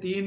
3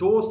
2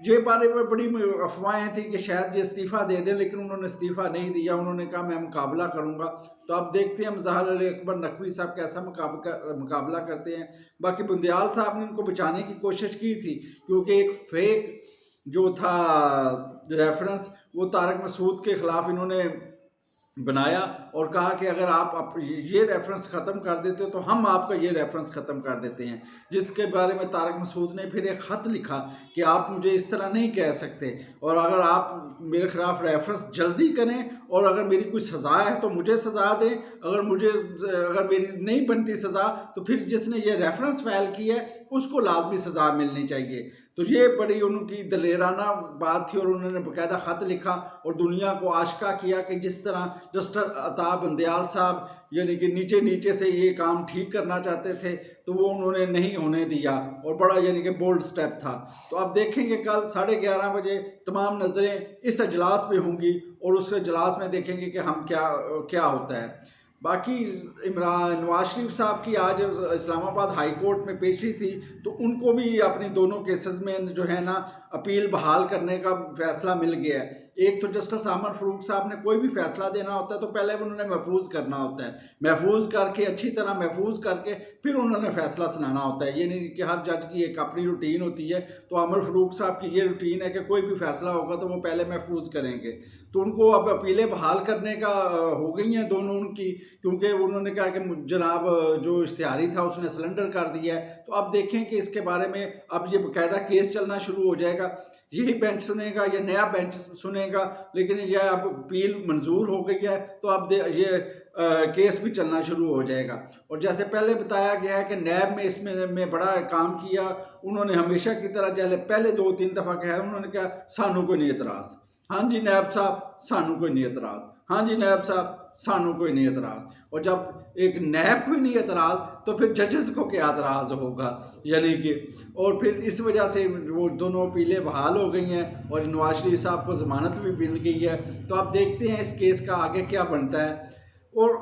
یہ بارے میں بڑی افواہیں تھیں کہ شاید یہ استعفیٰ دے دیں، لیکن انہوں نے استعفیٰ نہیں دیا، انہوں نے کہا میں مقابلہ کروں گا۔ تو اب دیکھتے ہیں مظاہر علی اکبر نقوی صاحب کیسا مقابلہ کرتے ہیں۔ باقی بندیال صاحب نے ان کو بچانے کی کوشش کی تھی، کیونکہ ایک فیک جو تھا ریفرنس وہ طارق مسعود کے خلاف انہوں نے بنایا اور کہا کہ اگر آپ یہ ریفرنس ختم کر دیتے تو ہم آپ کا یہ ریفرنس ختم کر دیتے ہیں، جس کے بارے میں طارق مسعود نے پھر ایک خط لکھا کہ آپ مجھے اس طرح نہیں کہہ سکتے، اور اگر آپ میرے خلاف ریفرنس جلدی کریں اور اگر میری کوئی سزا ہے تو مجھے سزا دیں، اگر میری نہیں بنتی سزا تو پھر جس نے یہ ریفرنس فائل کی ہے اس کو لازمی سزا ملنی چاہیے۔ تو یہ بڑی ان کی دلیرانہ بات تھی، اور انہوں نے باقاعدہ خط لکھا اور دنیا کو آشکار کیا کہ جس طرح جسٹس عطا بندیال صاحب یعنی کہ نیچے سے یہ کام ٹھیک کرنا چاہتے تھے تو وہ انہوں نے نہیں ہونے دیا، اور بڑا یعنی کہ بولڈ سٹیپ تھا۔ تو اب دیکھیں گے کل 11:30 بجے تمام نظریں اس اجلاس پہ ہوں گی، اور اس اجلاس میں دیکھیں گے کہ ہم کیا ہوتا ہے۔ باقی نواز شریف صاحب کی آج اسلام آباد ہائی کورٹ میں پیشی تھی، تو ان کو بھی اپنی دونوں کیسز میں جو ہے نا اپیل بحال کرنے کا فیصلہ مل گیا ہے۔ ایک تو جسٹس احمد فاروق صاحب نے کوئی بھی فیصلہ دینا ہوتا ہے تو پہلے انہوں نے محفوظ کرنا ہوتا ہے، محفوظ کر کے اچھی طرح محفوظ کر کے پھر انہوں نے فیصلہ سنانا ہوتا ہے۔ یہ نہیں کہ ہر جج کی ایک اپنی روٹین ہوتی ہے، تو احمد فاروق صاحب کی یہ روٹین ہے کہ کوئی بھی فیصلہ ہوگا تو وہ پہلے محفوظ کریں گے۔ تو ان کو اب اپیلیں بحال کرنے کا ہو گئی ہیں دونوں ان کی، کیونکہ انہوں نے کہا کہ جناب جو اشتہاری تھا اس نے سلنڈر کر دیا ہے۔ تو اب دیکھیں کہ اس کے بارے میں اب یہ باقاعدہ کیس چلنا شروع ہو جائے گا، یہی بینچ سنے گا یا نیا بینچ سنے گا، لیکن یہ اب اپیل منظور ہو گئی ہے تو اب یہ کیس بھی چلنا شروع ہو جائے گا۔ اور جیسے پہلے بتایا گیا ہے کہ نیب میں اس میں بڑا کام کیا، انہوں نے ہمیشہ کی طرح پہلے 2-3 دفعہ کہا، انہوں نے کہا سانوں کوئی نہیں اعتراض، ہاں جی نیب صاحب سانوں کوئی نہیں اعتراض، ہاں جی نیب صاحب سانوں کوئی نہیں اعتراض۔ اور جب ایک نیب کوئی نہیں اعتراض تو پھر ججز کو کیا اعتراض ہوگا، یعنی کہ اور پھر اس وجہ سے وہ دونوں اپیلیں بحال ہو گئی ہیں اور نواز شریف صاحب کو ضمانت بھی مل گئی ہے۔ تو آپ دیکھتے ہیں اس کیس کا آگے کیا بنتا ہے۔ اور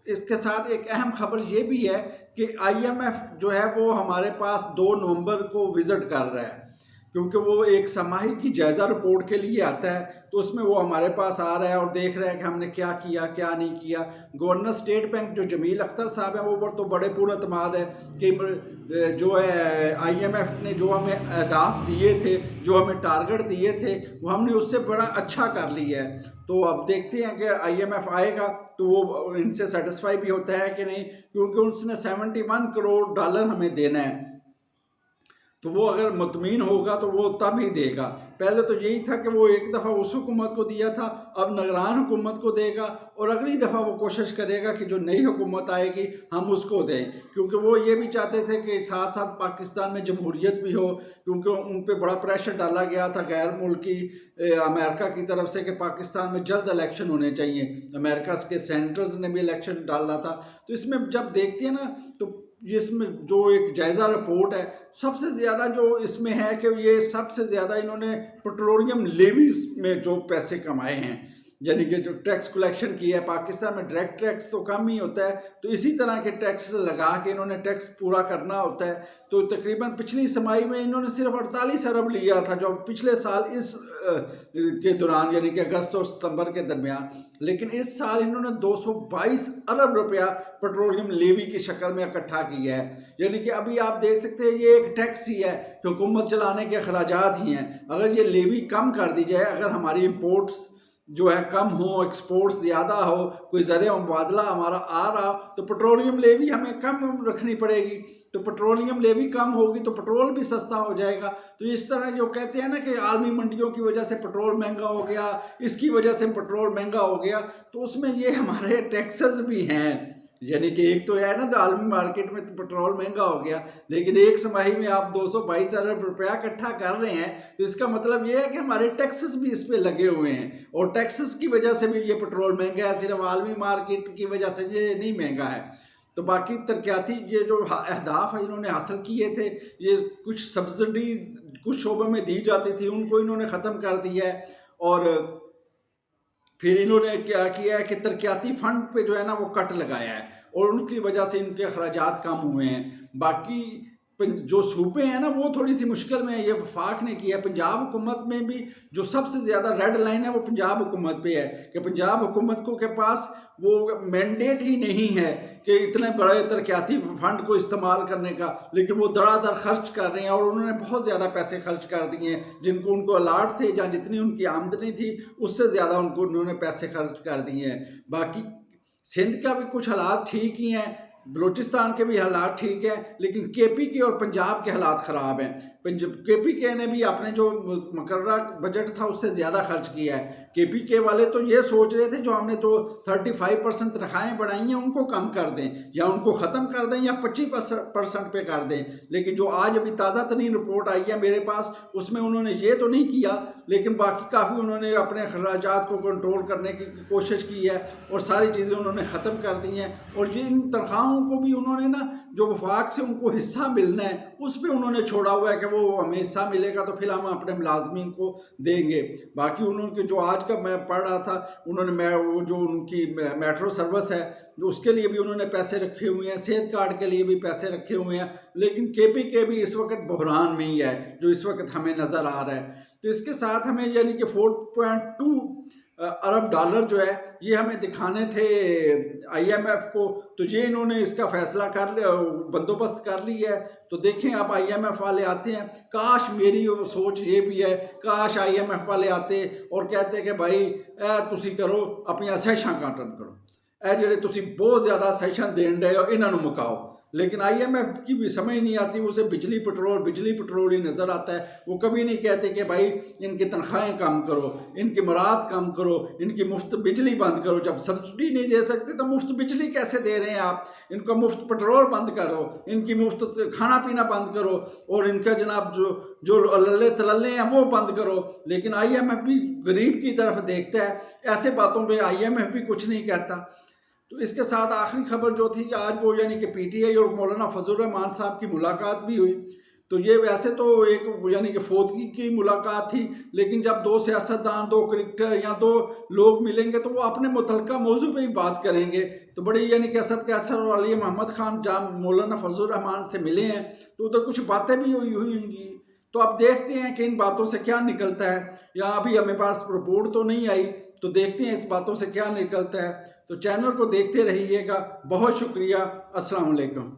اس کے ساتھ ایک اہم خبر یہ بھی ہے کہ IMF جو ہے وہ ہمارے پاس 2 نومبر کو وزٹ کر رہا ہے، کیونکہ وہ ایک سماہی کی جائزہ رپورٹ کے لیے آتا ہے، تو اس میں وہ ہمارے پاس آ رہا ہے اور دیکھ رہا ہے کہ ہم نے کیا کیا کیا نہیں کیا۔ گورنر اسٹیٹ بینک جو جمیل اختر صاحب ہیں وہ تو بڑے پورا اعتماد ہے کہ جو ہے IMF نے جو ہمیں اہداف دیے تھے، جو ہمیں ٹارگٹ دیے تھے، وہ ہم نے اس سے بڑا اچھا کر لیا ہے۔ تو اب دیکھتے ہیں کہ IMF آئے گا تو وہ ان سے سیٹسفائی بھی ہوتا ہے کہ نہیں، کیونکہ اس نے $71 کروڑ ہمیں دینا ہے، تو وہ اگر مطمئن ہوگا تو وہ تب ہی دے گا۔ پہلے تو یہی تھا کہ وہ ایک دفعہ اس حکومت کو دیا تھا، اب نگران حکومت کو دے گا، اور اگلی دفعہ وہ کوشش کرے گا کہ جو نئی حکومت آئے گی ہم اس کو دیں، کیونکہ وہ یہ بھی چاہتے تھے کہ ساتھ ساتھ پاکستان میں جمہوریت بھی ہو، کیونکہ ان پہ بڑا پریشر ڈالا گیا تھا غیر ملکی امریکہ کی طرف سے کہ پاکستان میں جلد الیکشن ہونے چاہیے، امریکہ کے سینیٹرز نے بھی الیکشن ڈالا تھا۔ تو اس میں جب دیکھتے ہیں نا تو اس میں جو ایک جائزہ رپورٹ ہے، سب سے زیادہ جو اس میں ہے کہ یہ سب سے زیادہ انہوں نے پیٹرولیم لیویز میں جو پیسے کمائے ہیں، یعنی کہ جو ٹیکس کلیکشن کی ہے۔ پاکستان میں ڈائریکٹ ٹیکس تو کم ہی ہوتا ہے، تو اسی طرح کے ٹیکس لگا کے انہوں نے ٹیکس پورا کرنا ہوتا ہے۔ تو تقریباً پچھلی سمائی میں انہوں نے صرف 48 ارب لیا تھا، جو پچھلے سال اس کے دوران یعنی کہ اگست اور ستمبر کے درمیان، لیکن اس سال انہوں نے 222 ارب روپیہ پیٹرولیم لیوی کی شکل میں اکٹھا کیا ہے۔ یعنی کہ ابھی آپ دیکھ سکتے ہیں یہ ایک ٹیکس ہی ہے کہ حکومت چلانے کے اخراجات ہی ہیں، اگر یہ لیوی کم کر دی جائے، اگر ہماری امپورٹس جو ہے کم ہوں، ایکسپورٹ زیادہ ہو، کوئی زرعی مبادلہ ہمارا آ رہا، تو پیٹرولیم لیوی ہمیں کم رکھنی پڑے گی، تو پیٹرولیم لیوی کم ہوگی تو پیٹرول بھی سستا ہو جائے گا۔ تو اس طرح جو کہتے ہیں نا کہ عالمی منڈیوں کی وجہ سے پیٹرول مہنگا ہو گیا، اس کی وجہ سے پیٹرول مہنگا ہو گیا، تو اس میں یہ ہمارے ٹیکسز بھی ہیں، یعنی کہ ایک تو ہے نا تو عالمی مارکیٹ میں پیٹرول مہنگا ہو گیا، لیکن ایک سماہی میں آپ 222 ارب روپیہ اکٹھا کر رہے ہیں، تو اس کا مطلب یہ ہے کہ ہمارے ٹیکسز بھی اس پہ لگے ہوئے ہیں، اور ٹیکسز کی وجہ سے بھی یہ پیٹرول مہنگا ہے، صرف عالمی مارکیٹ کی وجہ سے یہ نہیں مہنگا ہے۔ تو باقی ترقیاتی یہ جو اہداف انہوں نے حاصل کیے تھے، یہ کچھ سبسڈیز کچھ شعبوں میں دی جاتی تھی، ان کو انہوں نے ختم کر دیا ہے، اور پھر انہوں نے کیا کیا ہے کہ ترقیاتی فنڈ پہ جو ہے نا وہ کٹ لگایا ہے، اور ان کی وجہ سے ان کے اخراجات کم ہوئے ہیں۔ باقی جو صوبے ہیں نا وہ تھوڑی سی مشکل میں ہے. یہ وفاق نے کیا ہے. پنجاب حکومت میں بھی جو سب سے زیادہ ریڈ لائن ہے وہ پنجاب حکومت پہ ہے کہ پنجاب حکومت کو کے پاس وہ مینڈیٹ ہی نہیں ہے کہ اتنے بڑے ترقیاتی فنڈ کو استعمال کرنے کا، لیکن وہ دڑا دڑ خرچ کر رہے ہیں اور انہوں نے بہت زیادہ پیسے خرچ کر دیے ہیں. جن کو ان کو الاٹ تھے یا جتنی ان کی آمدنی تھی اس سے زیادہ انہوں نے پیسے خرچ کر دیے ہیں. باقی سندھ کا بھی کچھ حالات ٹھیک ہی ہیں، بلوچستان کے بھی حالات ٹھیک ہیں، لیکن کے پی کے اور پنجاب کے حالات خراب ہیں. کے پی کے نے بھی اپنے جو مقررہ بجٹ تھا اس سے زیادہ خرچ کیا ہے. کے پی کے والے تو یہ سوچ رہے تھے جو ہم نے تو 35% تنخواہیں بڑھائی ہیں ان کو کم کر دیں یا ان کو ختم کر دیں یا 25% پہ کر دیں، لیکن جو آج ابھی تازہ ترین رپورٹ آئی ہے میرے پاس اس میں انہوں نے یہ تو نہیں کیا، لیکن باقی کافی انہوں نے اپنے اخراجات کو کنٹرول کرنے کی کوشش کی ہے اور ساری چیزیں انہوں نے ختم کر دی ہیں. اور ان تنخواہوں کو بھی انہوں نے نا جو وفاق سے ان کو حصہ ملنا ہے اس پہ انہوں نے چھوڑا ہوا ہے کہ وہ ہمیں حصہ ملے گا تو پھر ہم اپنے ملازمین کو دیں گے. باقی انہوں کے جو آج کا میں پڑھ رہا تھا انہوں نے وہ جو ان کی میٹرو سروس ہے اس کے لیے بھی انہوں نے پیسے رکھے ہوئے ہیں، صحت کارڈ کے لیے بھی پیسے رکھے ہوئے ہیں، لیکن کے پی کے بھی اس وقت بحران میں ہی ہے جو اس وقت ہمیں نظر آ رہا ہے. تو اس کے ساتھ ہمیں یعنی کہ 4.2 ارب ڈالر جو ہے یہ ہمیں دکھانے تھے آئی ایم ایف کو، تو یہ انہوں نے اس کا فیصلہ کر لیا، بندوبست کر لی ہے. تو دیکھیں اب آئی ایم ایف والے آتے ہیں، کاش میری سوچ یہ بھی ہے کاش آئی ایم ایف والے آتے اور کہتے کہ بھائی تسی کرو اپنی سیشن ختم کرو، جڑے تسی بہت زیادہ سیشن دین رہے ہو انہوں نے مکاؤ. لیکن آئی ایم ایف کی بھی سمجھ نہیں آتی، اسے بجلی پٹرول ہی نظر آتا ہے. وہ کبھی نہیں کہتے کہ بھائی ان کی تنخواہیں کم کرو، ان کی مراد کم کرو، ان کی مفت بجلی بند کرو. جب سبسڈی نہیں دے سکتے تو مفت بجلی کیسے دے رہے ہیں آپ؟ ان کا مفت پٹرول بند کرو، ان کی مفت کھانا پینا بند کرو اور ان کا جناب جو للے تللے ہیں وہ بند کرو. لیکن آئی ایم ایف بھی غریب کی طرف دیکھتا ہے، ایسے باتوں پہ آئی ایم ایف بھی کچھ نہیں کہتا. تو اس کے ساتھ آخری خبر جو تھی کہ آج وہ یعنی کہ پی ٹی آئی اور مولانا فضل الرحمان صاحب کی ملاقات بھی ہوئی. تو یہ ویسے تو ایک یعنی کہ فوتگی کی ملاقات تھی، لیکن جب دو سیاستدان، دو کرکٹر یا دو لوگ ملیں گے تو وہ اپنے متعلقہ موضوع پہ ہی بات کریں گے. تو بڑی یعنی کہ اسد قیصر اور علی محمد خان جب مولانا فضل الرحمان سے ملے ہیں تو ادھر کچھ باتیں بھی ہوئی ہوں گی. تو اب دیکھتے ہیں کہ ان باتوں سے کیا نکلتا ہے. یہاں ابھی ہمیں پاس رپورٹ تو نہیں آئی، تو دیکھتے ہیں اس باتوں سے کیا نکلتا ہے. تو چینل کو دیکھتے رہیے گا. بہت شکریہ. السلام علیکم.